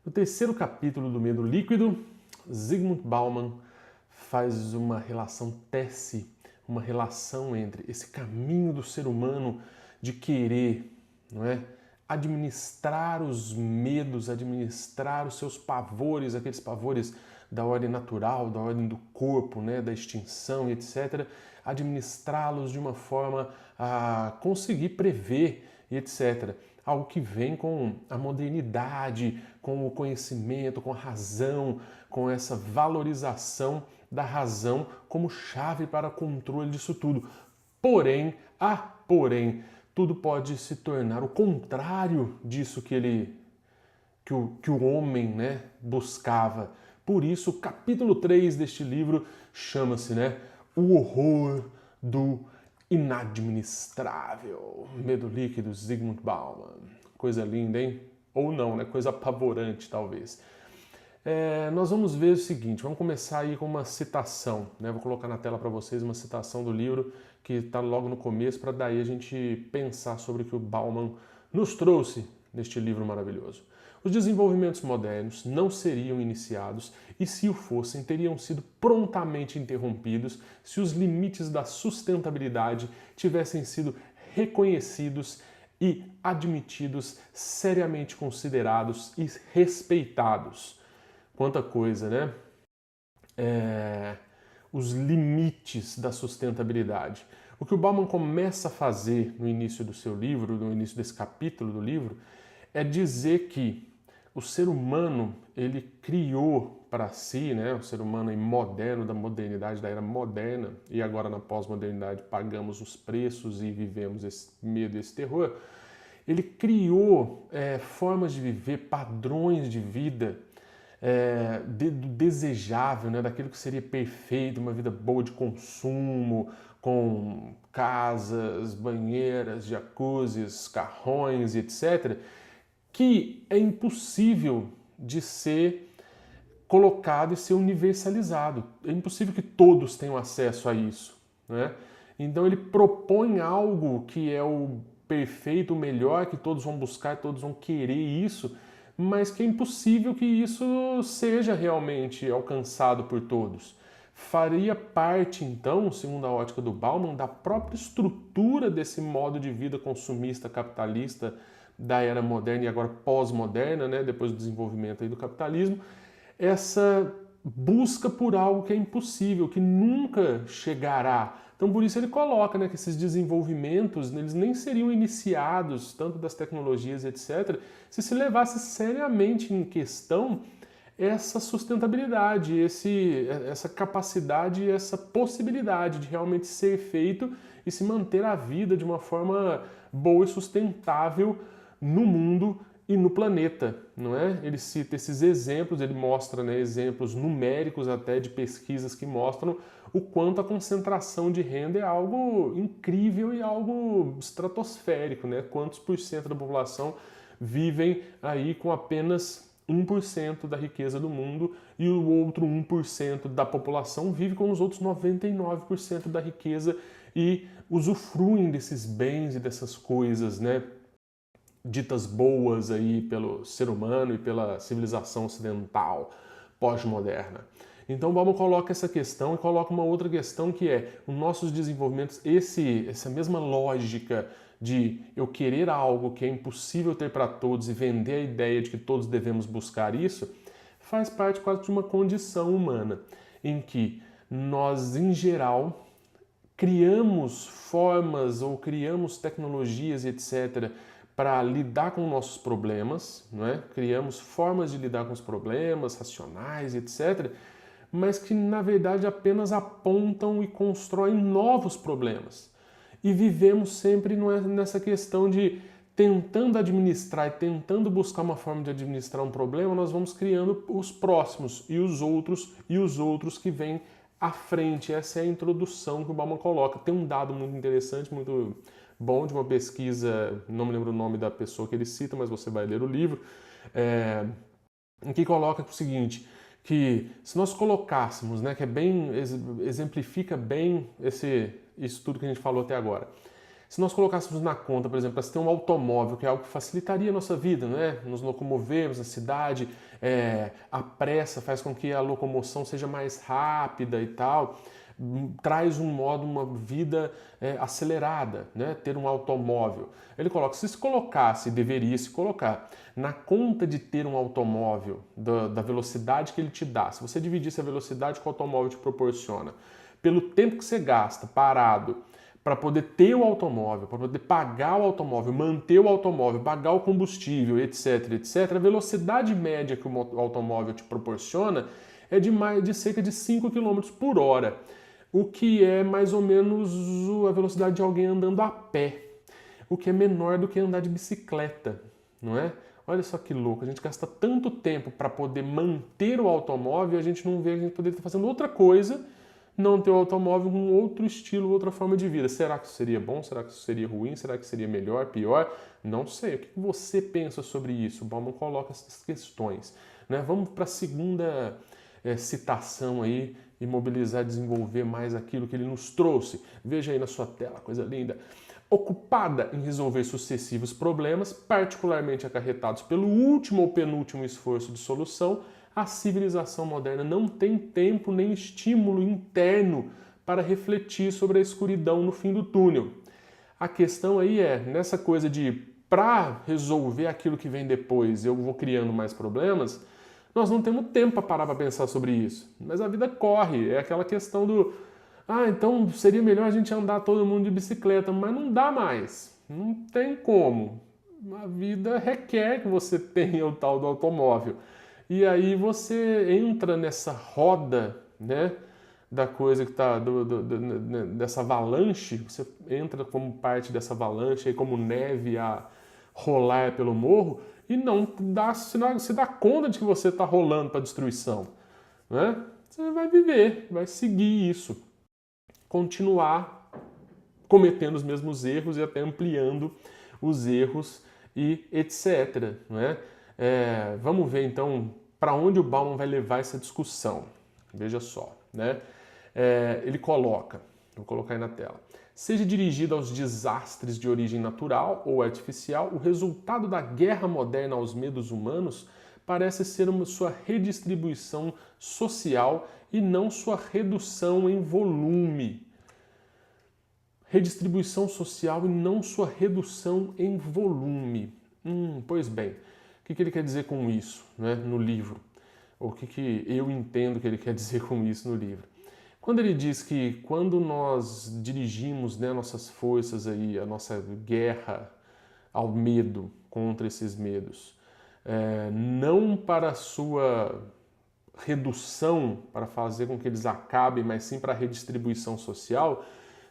No terceiro capítulo do Medo Líquido, Zygmunt Bauman faz uma relação, tece uma relação entre esse caminho do ser humano de querer, não é, administrar os medos, administrar os seus pavores, aqueles pavores da ordem natural, da ordem do corpo, né, da extinção, etc., administrá-los de uma forma a conseguir prever, etc., algo que vem com a modernidade, com o conhecimento, com a razão, com essa valorização da razão como chave para controle disso tudo. Porém, tudo pode se tornar o contrário disso que o homem, né, buscava. Por isso, o capítulo 3 deste livro chama-se, né, O Horror do Inadministrável. Medo Líquido, Zygmunt Bauman. Coisa linda, hein? Ou não, né? Coisa apavorante, talvez. Nós vamos ver o seguinte, vamos começar aí com uma citação, né? Vou colocar na tela para vocês uma citação do livro que está logo no começo, para daí a gente pensar sobre o que o Bauman nos trouxe neste livro maravilhoso. Os desenvolvimentos modernos não seriam iniciados e, se o fossem, teriam sido prontamente interrompidos se os limites da sustentabilidade tivessem sido reconhecidos e admitidos, seriamente considerados e respeitados. Quanta coisa, né? Os limites da sustentabilidade. O que o Bauman começa a fazer no início do seu livro, no início desse capítulo do livro, é dizer que o ser humano, ele criou para si, né, o ser humano moderno, da modernidade, da era moderna, e agora na pós-modernidade pagamos os preços e vivemos esse medo e esse terror, ele criou formas de viver, padrões de vida, do desejável, né, daquilo que seria perfeito, uma vida boa de consumo, com casas, banheiras, jacuzzis, carrões, etc., que é impossível de ser colocado e ser universalizado. É impossível que todos tenham acesso a isso, né? Então ele propõe algo que é o perfeito, o melhor, que todos vão buscar, todos vão querer isso, mas que é impossível que isso seja realmente alcançado por todos. Faria parte, então, segundo a ótica do Bauman, da própria estrutura desse modo de vida consumista, capitalista, da era moderna e agora pós-moderna, né, depois do desenvolvimento aí do capitalismo, essa busca por algo que é impossível, que nunca chegará. Então, por isso ele coloca, né, que esses desenvolvimentos, eles nem seriam iniciados, tanto das tecnologias, etc., se levasse seriamente em questão essa sustentabilidade, essa capacidade, essa possibilidade de realmente ser feito e se manter a vida de uma forma boa e sustentável no mundo e no planeta, não é? Ele cita esses exemplos, ele mostra, né, exemplos numéricos até de pesquisas que mostram o quanto a concentração de renda é algo incrível e algo estratosférico, né? Quantos por cento da população vivem aí com apenas 1% da riqueza do mundo e o outro 1% da população vive com os outros 99% da riqueza e usufruem desses bens e dessas coisas, né, ditas boas aí pelo ser humano e pela civilização ocidental pós-moderna. Então Bauman coloca essa questão e coloca uma outra questão que é os nossos desenvolvimentos, essa mesma lógica de eu querer algo que é impossível ter para todos e vender a ideia de que todos devemos buscar isso, faz parte quase de uma condição humana, em que nós, em geral, criamos formas ou criamos tecnologias, etc., para lidar com nossos problemas, não é? Criamos formas de lidar com os problemas racionais, etc., mas que, na verdade, apenas apontam e constroem novos problemas. E vivemos sempre nessa questão de tentando administrar e tentando buscar uma forma de administrar um problema, nós vamos criando os próximos e os outros que vêm à frente. Essa é a introdução que o Bauman coloca. Tem um dado muito interessante, muito bom, de uma pesquisa, não me lembro o nome da pessoa que ele cita, mas você vai ler o livro, em que coloca o seguinte, que se nós colocássemos, né, que é bem, exemplifica bem isso tudo que a gente falou até agora, Se nós colocássemos na conta, por exemplo, para você ter um automóvel, que é algo que facilitaria a nossa vida, né? Nos locomovermos na cidade, a pressa faz com que a locomoção seja mais rápida e tal, traz uma vida acelerada, né? Ter um automóvel. Ele coloca, se colocasse, deveria se colocar, na conta de ter um automóvel, da velocidade que ele te dá, se você dividisse a velocidade que o automóvel te proporciona, pelo tempo que você gasta parado, para poder ter o automóvel, para poder pagar o automóvel, manter o automóvel, pagar o combustível, etc, etc, a velocidade média que o automóvel te proporciona é de cerca de 5 km por hora, o que é mais ou menos a velocidade de alguém andando a pé, o que é menor do que andar de bicicleta, não é? Olha só que louco, a gente gasta tanto tempo para poder manter o automóvel e a gente não vê, a gente poderia estar fazendo outra coisa, não ter o automóvel com outro estilo, outra forma de vida. Será que isso seria bom? Será que isso seria ruim? Será que seria melhor, pior? Não sei. O que você pensa sobre isso? O Bauman coloca essas questões, né? Vamos para a segunda citação aí e mobilizar, desenvolver mais aquilo que ele nos trouxe. Veja aí na sua tela, coisa linda. Ocupada em resolver sucessivos problemas, particularmente acarretados pelo último ou penúltimo esforço de solução, a civilização moderna não tem tempo nem estímulo interno para refletir sobre a escuridão no fim do túnel. A questão aí é, nessa coisa de, para resolver aquilo que vem depois, eu vou criando mais problemas, nós não temos tempo para parar para pensar sobre isso. Mas a vida corre, é aquela questão do, então seria melhor a gente andar todo mundo de bicicleta, mas não dá mais, não tem como. A vida requer que você tenha o tal do automóvel. E aí você entra nessa roda, né, da coisa que está, dessa avalanche, você entra como parte dessa avalanche, aí como neve a rolar pelo morro, e não se dá conta de que você está rolando para a destruição, né? Você vai viver, vai seguir isso, continuar cometendo os mesmos erros e até ampliando os erros e etc, né? Vamos ver então para onde o Bauman vai levar essa discussão. Veja só, né? Ele coloca, vou colocar aí na tela, seja dirigido aos desastres de origem natural ou artificial, o resultado da guerra moderna aos medos humanos parece ser sua redistribuição social e não sua redução em volume. Redistribuição social e não sua redução em volume. Pois bem, o que ele quer dizer com isso, né, no livro? O que eu entendo que ele quer dizer com isso no livro? Quando ele diz que quando nós dirigimos, né, nossas forças aí, a nossa guerra ao medo, contra esses medos, não para a sua redução, para fazer com que eles acabem, mas sim para a redistribuição social,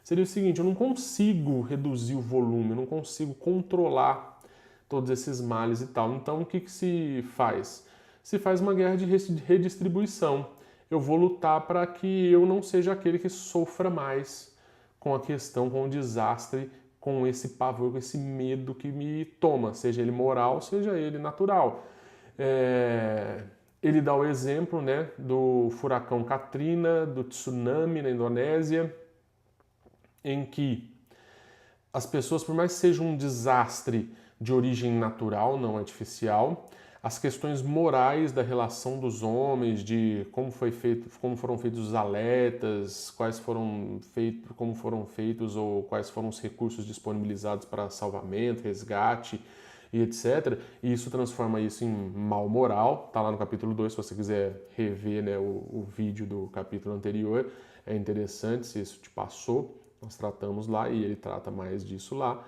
seria o seguinte, eu não consigo reduzir o volume, eu não consigo controlar todos esses males e tal. Então, o que se faz? Se faz uma guerra de redistribuição. Eu vou lutar para que eu não seja aquele que sofra mais com a questão, com o desastre, com esse pavor, com esse medo que me toma, seja ele moral, seja ele natural. Ele dá o exemplo, né, do furacão Katrina, do tsunami na Indonésia, em que as pessoas, por mais que seja um desastre de origem natural, não artificial, as questões morais da relação dos homens, de como foram feitos os alertas, como foram feitos ou quais foram os recursos disponibilizados para salvamento, resgate e etc. E isso transforma isso em mal moral. Tá lá no capítulo 2, se você quiser rever, né, o vídeo do capítulo anterior. É interessante se isso te passou. Nós tratamos lá e ele trata mais disso lá.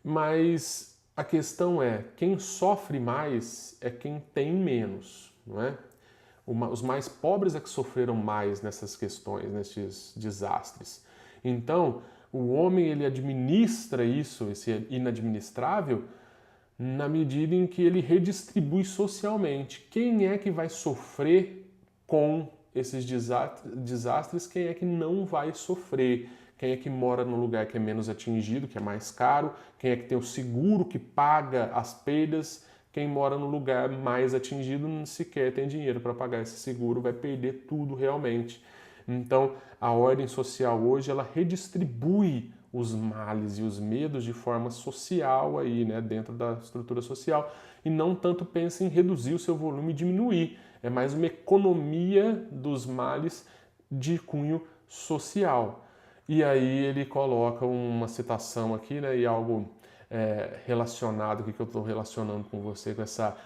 Mas a questão é, quem sofre mais é quem tem menos, não é? Os mais pobres é que sofreram mais nessas questões, nesses desastres. Então, o homem ele administra isso, esse inadministrável, na medida em que ele redistribui socialmente. Quem é que vai sofrer com esses desastres? Quem é que não vai sofrer? Quem é que mora no lugar que é menos atingido, que é mais caro? Quem é que tem o seguro que paga as perdas? Quem mora no lugar mais atingido não sequer tem dinheiro para pagar esse seguro, vai perder tudo realmente. Então, a ordem social hoje, ela redistribui os males e os medos de forma social aí, né, dentro da estrutura social, e não tanto pensa em reduzir o seu volume e diminuir. É mais uma economia dos males de cunho social. E aí ele coloca uma citação aqui, né, e algo relacionado, que eu estou relacionando com você, com essa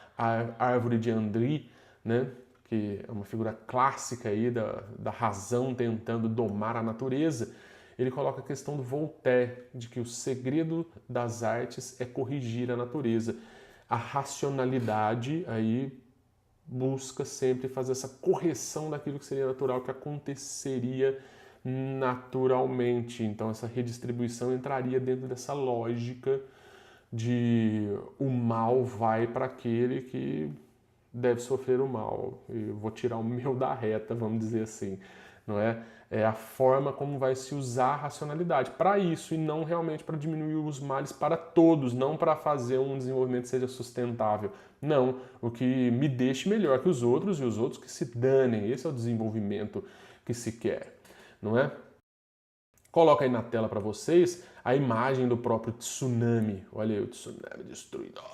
árvore de Andri, né, que é uma figura clássica aí da razão tentando domar a natureza. Ele coloca a questão do Voltaire, de que o segredo das artes é corrigir a natureza. A racionalidade aí busca sempre fazer essa correção daquilo que seria natural, que aconteceria naturalmente. Então essa redistribuição entraria dentro dessa lógica de o mal vai para aquele que deve sofrer o mal. Eu vou tirar o meu da reta, vamos dizer assim, não é? É a forma como vai se usar a racionalidade para isso e não realmente para diminuir os males para todos, não para fazer um desenvolvimento que seja sustentável. Não, o que me deixe melhor que os outros e os outros que se danem. Esse é o desenvolvimento que se quer, não é? Coloca aí na tela para vocês a imagem do próprio tsunami. Olha aí o tsunami destruidor.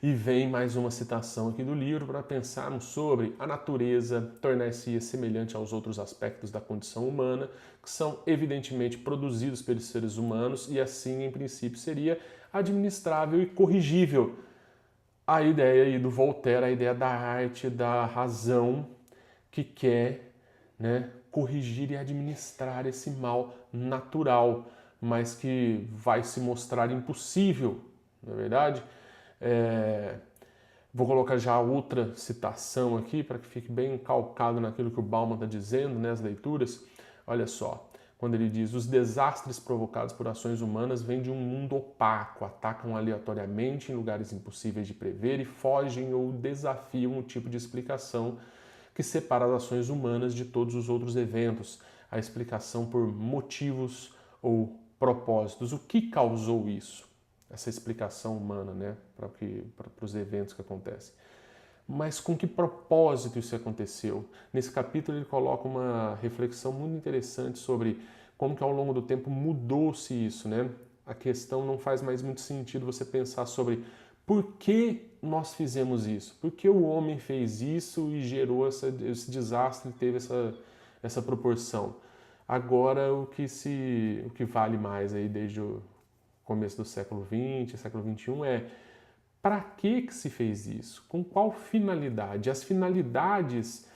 E vem mais uma citação aqui do livro para pensarmos sobre a natureza tornar-se semelhante aos outros aspectos da condição humana, que são evidentemente produzidos pelos seres humanos e assim, em princípio, seria administrável e corrigível. A ideia aí do Voltaire, a ideia da arte, da razão que quer, né, corrigir e administrar esse mal natural, mas que vai se mostrar impossível, não é verdade? Vou colocar já outra citação aqui para que fique bem calcado naquilo que o Bauman está dizendo, né, as leituras. Olha só, quando ele diz: os desastres provocados por ações humanas vêm de um mundo opaco, atacam aleatoriamente em lugares impossíveis de prever e fogem ou desafiam o tipo de explicação que separa as ações humanas de todos os outros eventos, a explicação por motivos ou propósitos. O que causou isso? Essa explicação humana, né, para os eventos que acontecem. Mas com que propósito isso aconteceu? Nesse capítulo ele coloca uma reflexão muito interessante sobre como que ao longo do tempo mudou-se isso, né? A questão não faz mais muito sentido você pensar sobre por que nós fizemos isso, por que o homem fez isso e gerou esse desastre, teve essa proporção. Agora o que vale mais aí desde o começo do século XX, século XXI é para que se fez isso? Com qual finalidade? As finalidades,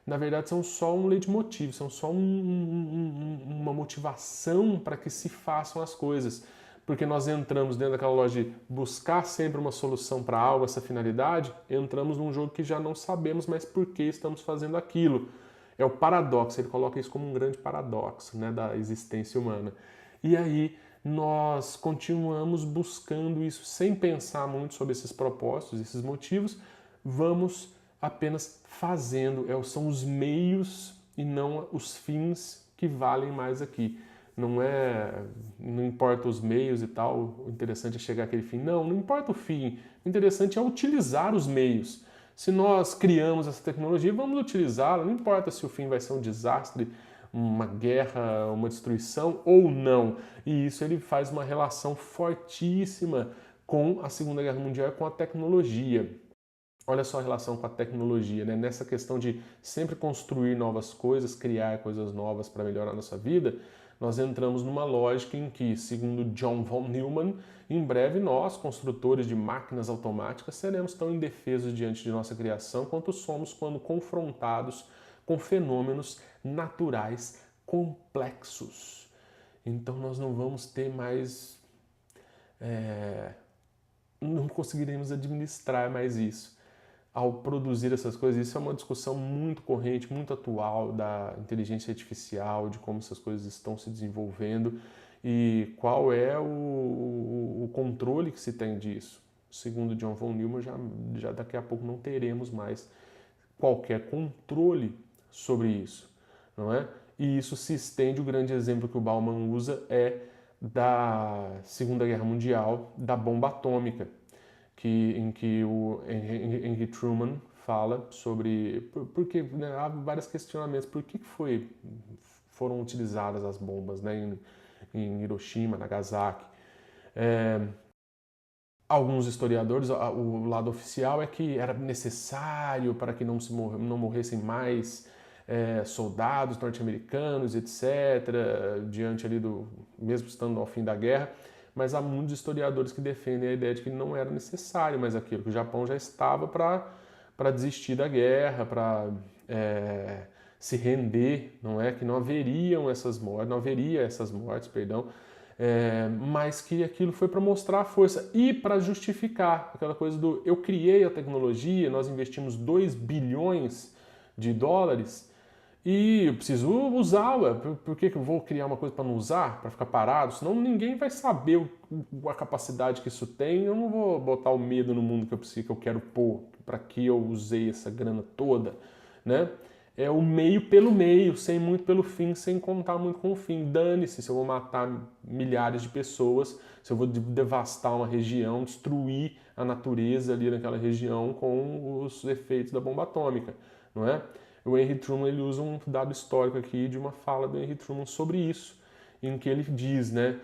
na verdade, são só um leitmotiv, são só uma motivação para que se façam as coisas. Porque nós entramos dentro daquela loja de buscar sempre uma solução para algo, essa finalidade, entramos num jogo que já não sabemos mais por que estamos fazendo aquilo. É o paradoxo, ele coloca isso como um grande paradoxo, né, da existência humana. E aí nós continuamos buscando isso sem pensar muito sobre esses propósitos, esses motivos, vamos apenas fazendo, são os meios e não os fins que valem mais aqui. Não importa os meios e tal, o interessante é chegar àquele fim. Não importa o fim, o interessante é utilizar os meios. Se nós criamos essa tecnologia, vamos utilizá-la, não importa se o fim vai ser um desastre, uma guerra, uma destruição ou não. E isso ele faz uma relação fortíssima com a Segunda Guerra Mundial e com a tecnologia. Olha só a relação com a tecnologia, né? Nessa questão de sempre construir novas coisas, criar coisas novas para melhorar a nossa vida, nós entramos numa lógica em que, segundo John von Neumann, em breve nós, construtores de máquinas automáticas, seremos tão indefesos diante de nossa criação quanto somos quando confrontados com fenômenos naturais complexos. Então nós não vamos ter mais... não conseguiremos administrar mais isso. Ao produzir essas coisas, isso é uma discussão muito corrente, muito atual da inteligência artificial, de como essas coisas estão se desenvolvendo e qual é o controle que se tem disso. Segundo John von Neumann, já daqui a pouco não teremos mais qualquer controle sobre isso, não é? E isso se estende, o grande exemplo que o Bauman usa é da Segunda Guerra Mundial, da bomba atômica, em que o Henry Truman fala sobre porque né, há vários questionamentos por que foram utilizadas as bombas, né, em Hiroshima, Nagasaki. Alguns historiadores, o lado oficial é que era necessário para que não morressem mais soldados norte-americanos, etc., diante ali mesmo estando ao fim da guerra, mas há muitos historiadores que defendem a ideia de que não era necessário mais aquilo, que o Japão já estava para desistir da guerra, para se render, não é? Que não haveriam essas mortes, não haveria essas mortes, perdão, mas que aquilo foi para mostrar a força e para justificar aquela coisa do eu criei a tecnologia, nós investimos 2 bilhões de dólares e eu preciso usá-la. Por que eu vou criar uma coisa para não usar, para ficar parado? Senão ninguém vai saber a capacidade que isso tem. Eu não vou botar o medo no mundo que eu quero pôr, para que eu usei essa grana toda, né? É o meio pelo meio, sem muito pelo fim, sem contar muito com o fim. Dane-se se eu vou matar milhares de pessoas, se eu vou devastar uma região, destruir a natureza ali naquela região com os efeitos da bomba atômica, não é? O Henry Truman ele usa um dado histórico aqui de uma fala do Henry Truman sobre isso, em que ele diz, né?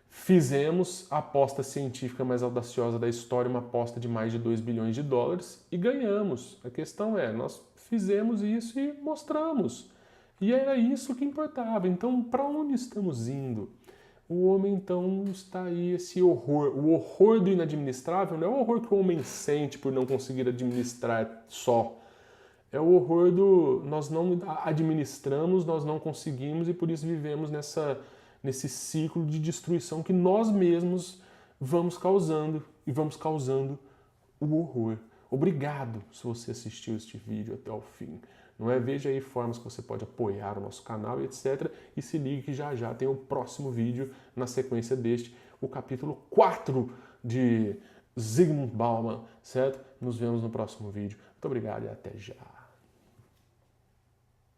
Fizemos a aposta científica mais audaciosa da história, uma aposta de mais de 2 bilhões de dólares e ganhamos. A questão é, nós fizemos isso e mostramos. E era isso que importava. Então, para onde estamos indo? O homem, então, está aí, esse horror. O horror do inadministrável não é o horror que o homem sente por não conseguir administrar só. É o horror do nós não administramos, nós não conseguimos e por isso vivemos nesse ciclo de destruição que nós mesmos vamos causando e vamos causando o horror. Obrigado se você assistiu este vídeo até o fim. Não é? Veja aí formas que você pode apoiar o nosso canal e etc. E se ligue que já tem o próximo vídeo na sequência deste, o capítulo 4 de Zygmunt Bauman, certo? Nos vemos no próximo vídeo. Muito obrigado e até já.